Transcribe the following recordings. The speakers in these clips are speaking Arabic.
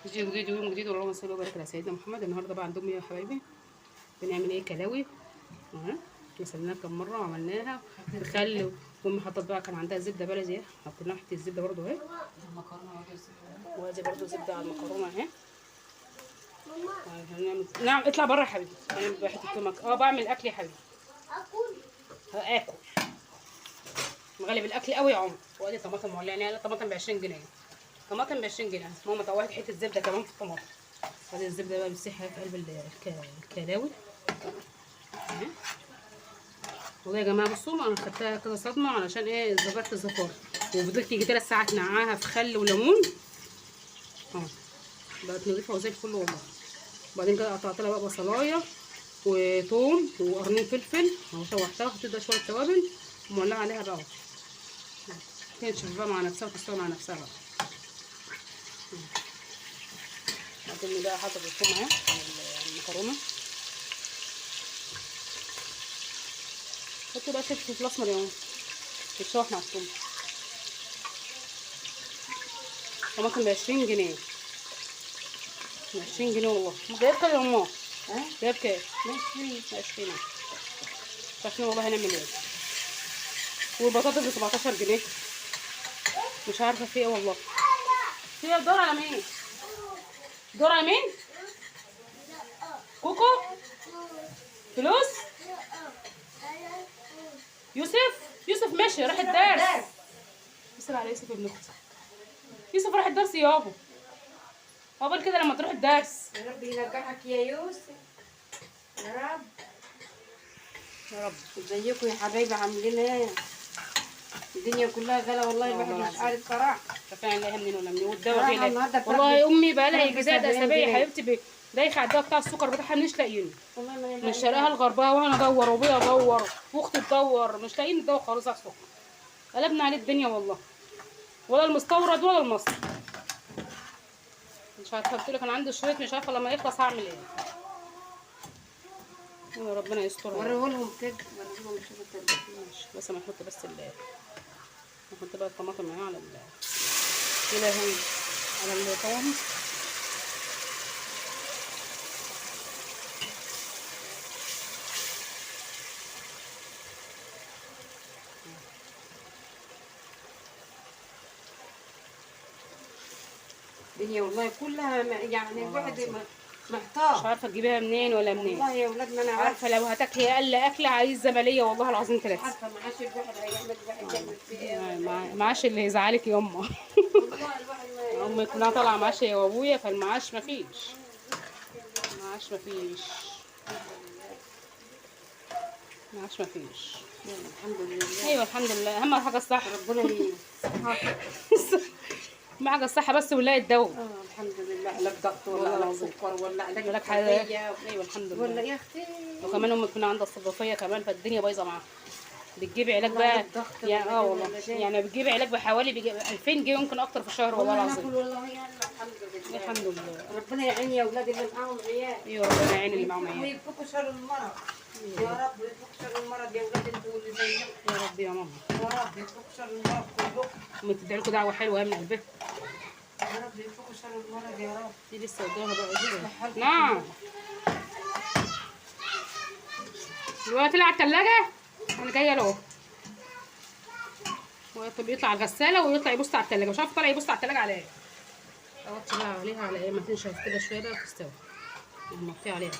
فيديو جديد ويوم جديد، والله صل وبارك على سيدنا محمد. النهارده بقى عندهم ايه يا حبايبي؟ بنعمل ايه؟ كلاوي. غسلناها كم مره وعملناها بخل. وامي حطت بقى، كان عندها زبده بلدي اهي، حطينا حته الزبده برده اهي. المكرونه وادي برده زبده على المكرونه اهي. نعم اطلع بره يا حبيبي. انا بحط بعمل اكل يا حبيبي. اكل مغلب الاكل قوي يا عمر. وادي طماطم مولعه، طماطم ب 20 جنيه. طماطم ب 20 جنيه. ماما طوعت حته زبده كمان في الطماطم. وادي الزبده بقى بتسيح في قلب الكلاوي. والله يا جماعه بصوا، انا خدتها كده صدمه علشان ايه؟ ظبطت الزفاره، وفضلت يجي 3 ساعات نقعاها في خل وليمون. بقت نضيفه وزي الفل والله. وبعدين كده قطعت لها بقى بصلايه وثوم وقرنين فلفل وشوحتها وحطيت بقى شويه توابل ومولعه عليها بقى. تنشف بقى مع نفسها وتستوي مع نفسها بقى. بعدين بقى حاطه الثوم اهي على المكرونه. حطي بقى فلفل اسمر يا عم يتشوح مع الثوم. طماطم ب 20 جنيه. ب 20 جنيه والله. جايب كام يا ماما؟ جايب كام؟ 20 مش عارفين والله هنعمل ايه. والبطاطس ب 17 جنيه. مش عارفه في ايه والله. في الدور على مين؟ دور على مين؟ كوكو؟ فلوس؟ يوسف ماشي راح الدرس. يسأل على يوسف ابن اختي. يوسف راح الدرس يابا. قبل كده لما تروح الدرس. يا رب ينجحك يا يوسف. يا رب يا رب. ازيكم يا حبايبي؟ عاملين ايه؟ الدنيا كلها غلا والله، الواحد مش عارف صراحه. شايفين نلاقيها منين ولا منين؟ والدواء غلى والله. امي بقى لها يجي 3 اسابيع يا حبيبتي دايخه على الدواء بتاع السكر بتاعها، مش لاقيينه. من شرقها لغربها، وانا ادور وابويا ادور واختي تدور، مش لاقيين الدواء خالص على السكر. قلبنا عليه الدنيا والله، ولا المستورد ولا المصري. مش عارفه، قلت لك انا عندي شريط مش عارفه لما يخلص هعمل ايه. يا ربنا يستر. وريهولهم كده، وريهولهم الشريط ده. ماشي، بس ما نحط بس نحط بقى الطماطم معاها على كده اهي على الطماطم. الدنيا والله كلها يعني الواحد محتار، مش عارفه تجيبيها منين ولا منين. والله يا اولادنا انا عارفه لو هتاكلي اقل اكله عايز زباليه والله العظيم 3. عارفه معاش الواحد هيعمل الواحد يعمل فيه ايه. معاش اللي يزعلك يا امه. والله الواحد امي كلها طالعه معاش هي وابويا، فالمعاش مفيش. معاش مفيش. معاش مفيش. الحمد لله. ايوه الحمد لله، اهم حاجه الصحه. ربنا يهديك. اهم حاجه الصحه بس ونلاقي الدواء. الحمد لله. لا ضغط ولا سكر ولا علاج حاجه. ايوه الحمد لله. ولا يا اختي. وكمان امي كنا عندها الصدفيه كمان، فالدنيا بايظه معاها. بتجيبي علاج بقى يعني والله، يعني بتجيبي علاج بحوالي 2000 جنيه يمكن اكتر في الشهر والله العظيم. والله يلا الحمد لله. الحمد لله. ربنا يعين يا اولاد اللي معاهم عيال. ايوه ربنا يعين اللي معاهم عيال. ويفكوا شر المرض يا رب، ويفكوا شر المرض يا اولاد انتوا اللي زيكم. يا رب يا ماما. يا رب يفكوا شر المرض كلكم. امي بتدعي لكم دعوه حلوه من قلبها. يا رب يفكوا شر المرض يا رب. دي لسه قدامها بقى. نعم. دلوقتي طلع على الثلاجه انا جايه له. طب يطلع الغساله ويطلع يبص على الثلاجه، مش عارف طالع يبص على الثلاجه على ايه. اغطي بقى عليها على ايه ما تنشف كده شويه بقى وتستوي. نغطيها عليها.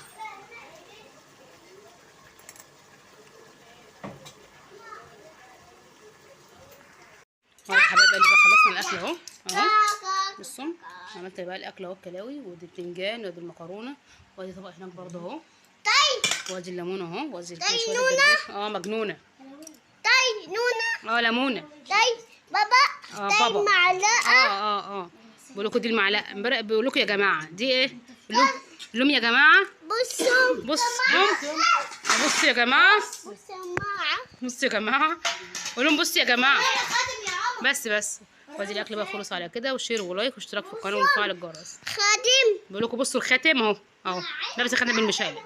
يا حبايبي بقى خلصنا الاكل اهو. بصوا عملت بقى الاكل اهو، الكلاوي ودي البتنجان ودي المكرونه وادي طبق هناك برضه اهو. وادي الليمون اهو، وادي شويه الجرجير. مجنونه. نونه. ليمونه. بابا. بابا. معلقه. بقول لكم دي المعلقه. امبارح بيقول لكم يا جماعه دي ايه؟ لهم يا جماعه. بصوا يا جماعه. بصوا يا جماعه. قول لهم بصوا يا جماعه. بس وادي الاكل بقى خلص على كده، وشير ولايك واشتراك في القناه وفعل الجرس. خادم. بقول لكم بصوا الخاتم اهو لابس خاتم بالمشالة.